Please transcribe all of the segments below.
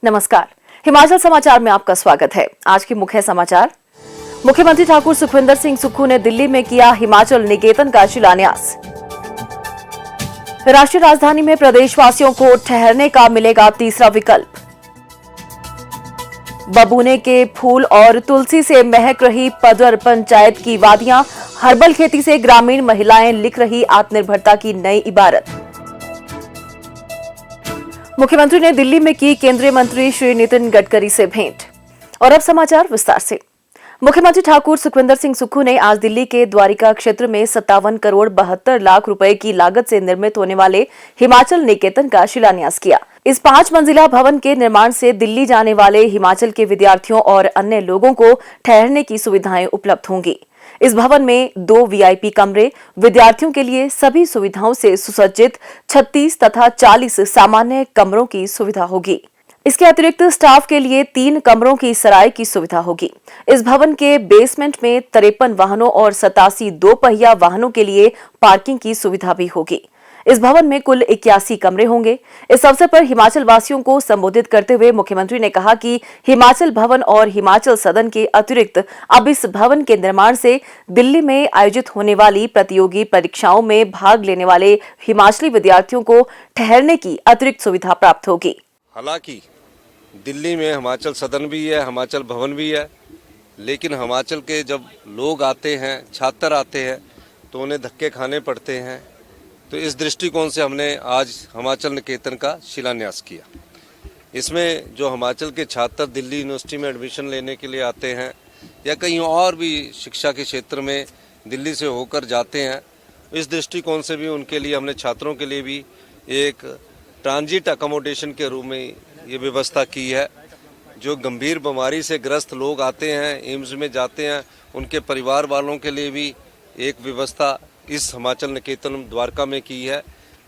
नमस्कार, हिमाचल समाचार में आपका स्वागत है। आज की मुख्य समाचार। मुख्यमंत्री ठाकुर सुखविंदर सिंह सुक्खू ने दिल्ली में किया हिमाचल निकेतन का शिलान्यास। राष्ट्रीय राजधानी में प्रदेशवासियों को ठहरने का मिलेगा तीसरा विकल्प। बबूने के फूल और तुलसी से महक रही पदर पंचायत की वादियां, हर्बल खेती से ग्रामीण महिलाएं लिख रही आत्मनिर्भरता की नई इबारत। मुख्यमंत्री ने दिल्ली में की केंद्रीय मंत्री श्री नितिन गडकरी से भेंट। और अब समाचार विस्तार से। मुख्यमंत्री ठाकुर सुखविंदर सिंह सुक्खू ने आज दिल्ली के द्वारिका क्षेत्र में 57 करोड़ 72 लाख रुपए की लागत से निर्मित होने वाले हिमाचल निकेतन का शिलान्यास किया। इस 5 मंजिला भवन के निर्माण से दिल्ली जाने वाले हिमाचल के विद्यार्थियों और अन्य लोगों को ठहरने की सुविधाएं उपलब्ध होंगी। इस भवन में 2 वीआईपी कमरे, विद्यार्थियों के लिए सभी सुविधाओं से सुसज्जित 36 तथा 40 सामान्य कमरों की सुविधा होगी। इसके अतिरिक्त स्टाफ के लिए 3 कमरों की सराय की सुविधा होगी। इस भवन के बेसमेंट में 53 वाहनों और 87 2 पहिया वाहनों के लिए पार्किंग की सुविधा भी होगी। इस भवन में कुल 81 कमरे होंगे। इस अवसर पर हिमाचल वासियों को संबोधित करते हुए मुख्यमंत्री ने कहा कि हिमाचल भवन और हिमाचल सदन के अतिरिक्त अब इस भवन के निर्माण से दिल्ली में आयोजित होने वाली प्रतियोगी परीक्षाओं में भाग लेने वाले हिमाचली विद्यार्थियों को ठहरने की अतिरिक्त सुविधा प्राप्त होगी। हालांकि दिल्ली में हिमाचल सदन भी है, हिमाचल भवन भी है, लेकिन हिमाचल के जब लोग आते हैं, छात्र आते हैं, तो उन्हें धक्के खाने पड़ते हैं। तो इस दृष्टिकोण से हमने आज हिमाचल निकेतन का शिलान्यास किया। इसमें जो हिमाचल के छात्र दिल्ली यूनिवर्सिटी में एडमिशन लेने के लिए आते हैं या कहीं और भी शिक्षा के क्षेत्र में दिल्ली से होकर जाते हैं, इस दृष्टिकोण से भी उनके लिए हमने छात्रों के लिए भी एक ट्रांजिट अकोमोडेशन के रूप में ये व्यवस्था की है। जो गंभीर बीमारी से ग्रस्त लोग आते हैं, एम्स में जाते हैं, उनके परिवार वालों के लिए भी एक व्यवस्था इस हिमाचल निकेतन द्वारका में की है,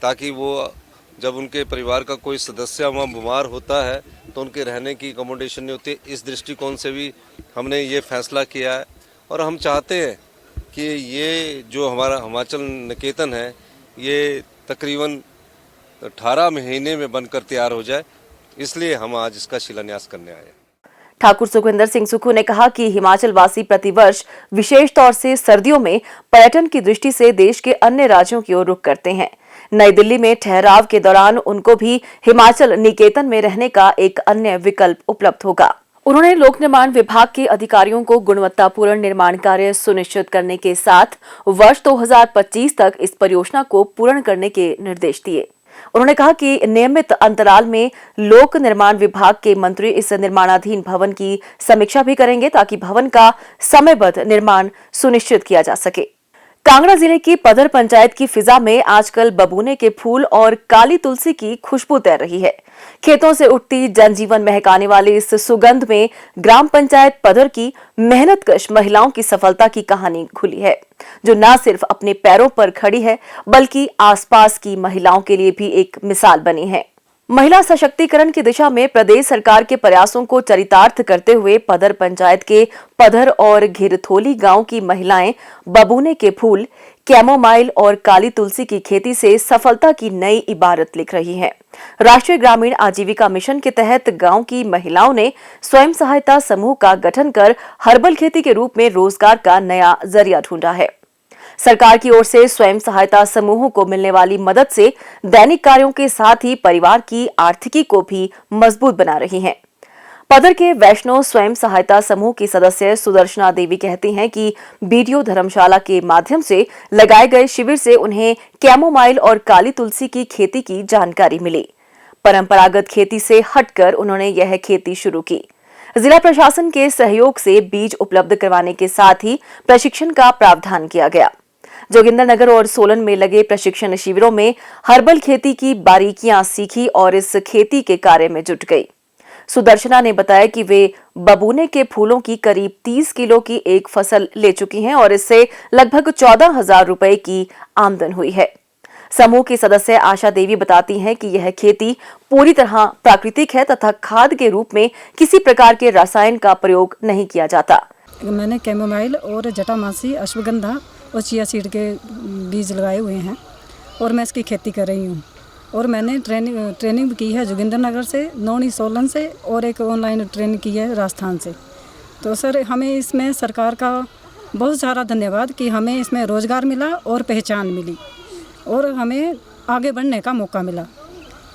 ताकि वो जब उनके परिवार का कोई सदस्य वहाँ बीमार होता है तो उनके रहने की अकोमोडेशन नहीं होती। इस दृष्टिकोण से भी हमने ये फैसला किया है और हम चाहते हैं कि ये जो हमारा हिमाचल निकेतन है ये तकरीबन 18 महीने में बनकर तैयार हो जाए, इसलिए हम आज इसका शिलान्यास करने आए। ठाकुर सुखविंदर सिंह सुक्खू ने कहा कि हिमाचल वासी प्रतिवर्ष विशेष तौर से सर्दियों में पर्यटन की दृष्टि से देश के अन्य राज्यों की ओर रुख करते हैं। नई दिल्ली में ठहराव के दौरान उनको भी हिमाचल निकेतन में रहने का एक अन्य विकल्प उपलब्ध होगा। उन्होंने लोक निर्माण विभाग के अधिकारियों को गुणवत्तापूर्ण निर्माण कार्य सुनिश्चित करने के साथ वर्ष 2025 तक इस परियोजना को पूर्ण करने के निर्देश दिए। उन्होंने कहा कि नियमित अंतराल में लोक निर्माण विभाग के मंत्री इस निर्माणाधीन भवन की समीक्षा भी करेंगे ताकि भवन का समयबद्ध निर्माण सुनिश्चित किया जा सके। कांगड़ा जिले की पदर पंचायत की फिजा में आजकल बबूने के फूल और काली तुलसी की खुशबू तैर रही है। खेतों से उठती जनजीवन महकाने वाली इस सुगंध में ग्राम पंचायत पदर की मेहनतकश महिलाओं की सफलता की कहानी खुली है, जो न सिर्फ अपने पैरों पर खड़ी है बल्कि आसपास की महिलाओं के लिए भी एक मिसाल बनी है। महिला सशक्तिकरण की दिशा में प्रदेश सरकार के प्रयासों को चरितार्थ करते हुए पदर पंचायत के पदर और घिरथोली गांव की महिलाएं बबूने के फूल, कैमोमाइल और काली तुलसी की खेती से सफलता की नई इबारत लिख रही हैं। राष्ट्रीय ग्रामीण आजीविका मिशन के तहत गांव की महिलाओं ने स्वयं सहायता समूह का गठन कर हर्बल खेती के रूप में रोजगार का नया जरिया ढूंढा है। सरकार की ओर से स्वयं सहायता समूहों को मिलने वाली मदद से दैनिक कार्यों के साथ ही परिवार की आर्थिकी को भी मजबूत बना रही हैं। पदर के वैष्णव स्वयं सहायता समूह की सदस्य सुदर्शना देवी कहती हैं कि बीडीओ धर्मशाला के माध्यम से लगाए गए शिविर से उन्हें कैमोमाइल और काली तुलसी की खेती की जानकारी मिली। परंपरागत खेती से हटकर उन्होंने यह खेती शुरू की। जिला प्रशासन के सहयोग से बीज उपलब्ध करवाने के साथ ही प्रशिक्षण का प्रावधान किया गया। जोगिंदरनगर और सोलन में लगे प्रशिक्षण शिविरों में हर्बल खेती की बारीकियां सीखी और इस खेती के कार्य में जुट गई। सुदर्शना ने बताया कि वे बबूने के फूलों की करीब 30 किलो की एक फसल ले चुकी हैं और इससे लगभग 14,000 रुपए की आमदन हुई है। समूह की सदस्य आशा देवी बताती हैं कि यह खेती पूरी तरह प्राकृतिक है तथा खाद के रूप में किसी प्रकार के रसायन का प्रयोग नहीं किया जाता। मैंने कैमोमाइल और जटामासी, अश्वगंधा और चिया सीड के बीज लगाए हुए हैं और मैं इसकी खेती कर रही हूँ। और मैंने ट्रेनिंग भी की है जोगिंद्रनगर से, नौनी सोलन से, और एक ऑनलाइन ट्रेनिंग की है राजस्थान से। तो सर हमें इसमें सरकार का बहुत सारा धन्यवाद कि हमें इसमें रोज़गार मिला और पहचान मिली और हमें आगे बढ़ने का मौका मिला।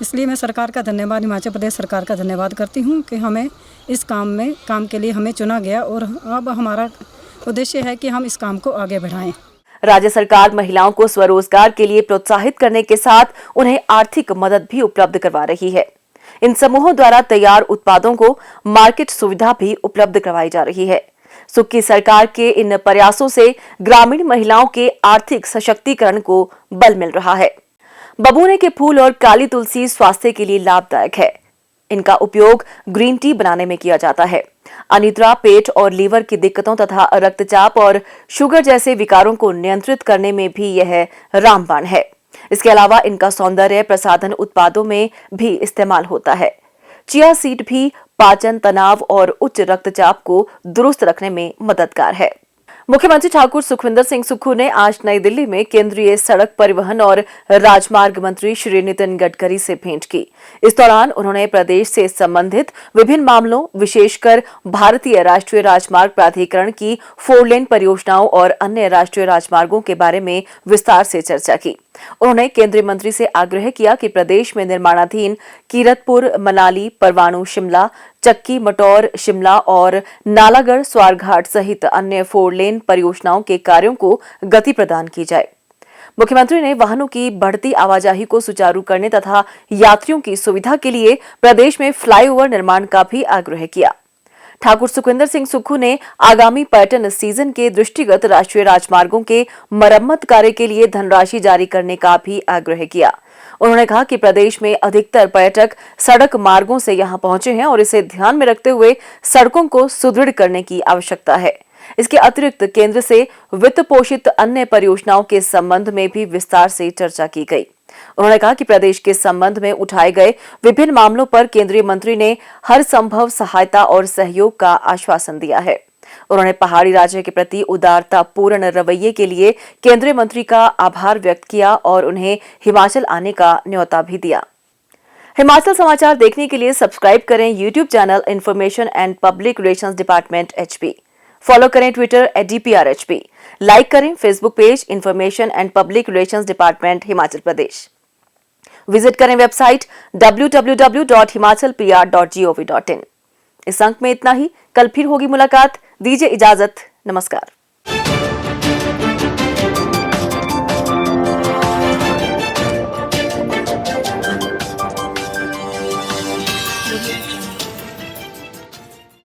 इसलिए मैं सरकार का धन्यवाद, हिमाचल प्रदेश सरकार का धन्यवाद करती हूँ कि हमें इस काम के लिए हमें चुना गया और अब हमारा उद्देश्य है कि हम इस काम को आगे बढ़ाएं। राज्य सरकार महिलाओं को स्वरोजगार के लिए प्रोत्साहित करने के साथ उन्हें आर्थिक मदद भी उपलब्ध करवा रही है। इन समूहों द्वारा तैयार उत्पादों को मार्केट सुविधा भी उपलब्ध करवाई जा रही है। सुख की सरकार के इन प्रयासों से ग्रामीण महिलाओं के आर्थिक सशक्तिकरण को बल मिल रहा है। बबूने के फूल और काली तुलसी स्वास्थ्य के लिए लाभदायक है। इनका उपयोग ग्रीन टी बनाने में किया जाता है। अनिद्रा, पेट और लीवर की दिक्कतों तथा रक्तचाप और शुगर जैसे विकारों को नियंत्रित करने में भी यह रामबाण है। इसके अलावा इनका सौंदर्य प्रसाधन उत्पादों में भी इस्तेमाल होता है। चिया सीड भी पाचन, तनाव और उच्च रक्तचाप को दुरुस्त रखने में मददगार है। मुख्यमंत्री ठाकुर सुखविंदर सिंह सुक्खू ने आज नई दिल्ली में केंद्रीय सड़क परिवहन और राजमार्ग मंत्री श्री नितिन गडकरी से भेंट की। इस दौरान उन्होंने प्रदेश से संबंधित विभिन्न मामलों, विशेषकर भारतीय राष्ट्रीय राजमार्ग प्राधिकरण की 4 लेन परियोजनाओं और अन्य राष्ट्रीय राजमार्गों के बारे में विस्तार से चर्चा की। उन्होंने केंद्रीय मंत्री से आग्रह किया कि प्रदेश में निर्माणाधीन कीरतपुर, मनाली, परवाणू, शिमला, चक्की, मटौर, शिमला और नालागढ़ स्वारघाट सहित अन्य 4 लेन परियोजनाओं के कार्यों को गति प्रदान की जाए। मुख्यमंत्री ने वाहनों की बढ़ती आवाजाही को सुचारू करने तथा यात्रियों की सुविधा के लिए प्रदेश में फ्लाईओवर निर्माण का भी आग्रह किया। ठाकुर सुखविंदर सिंह सुक्खू ने आगामी पर्यटन सीजन के दृष्टिगत राष्ट्रीय राजमार्गों के मरम्मत कार्य के लिए धनराशि जारी करने का भी आग्रह किया। उन्होंने कहा कि प्रदेश में अधिकतर पर्यटक सड़क मार्गों से यहां पहुंचे हैं और इसे ध्यान में रखते हुए सड़कों को सुदृढ़ करने की आवश्यकता है। इसके अतिरिक्त केंद्र से वित्त पोषित अन्य परियोजनाओं के संबंध में भी विस्तार से चर्चा की गई। उन्होंने कहा कि प्रदेश के संबंध में उठाए गए विभिन्न मामलों पर केंद्रीय मंत्री ने हर संभव सहायता और सहयोग का आश्वासन दिया है। उन्होंने पहाड़ी राज्य के प्रति उदारता पूर्ण रवैये के लिए केंद्रीय मंत्री का आभार व्यक्त किया और उन्हें हिमाचल आने का न्योता भी दिया। हिमाचल समाचार देखने के लिए सब्सक्राइब करें YouTube channel information and public relations department HP। Follow करें ट्विटर @DPRHP। लाइक करें Facebook page information and public relations department Himachal Pradesh. Visit करें वेबसाइट www.himachalpr.gov.in। इस अंक में इतना ही। कल फिर होगी मुलाकात। दीजिए इजाजत। नमस्कार।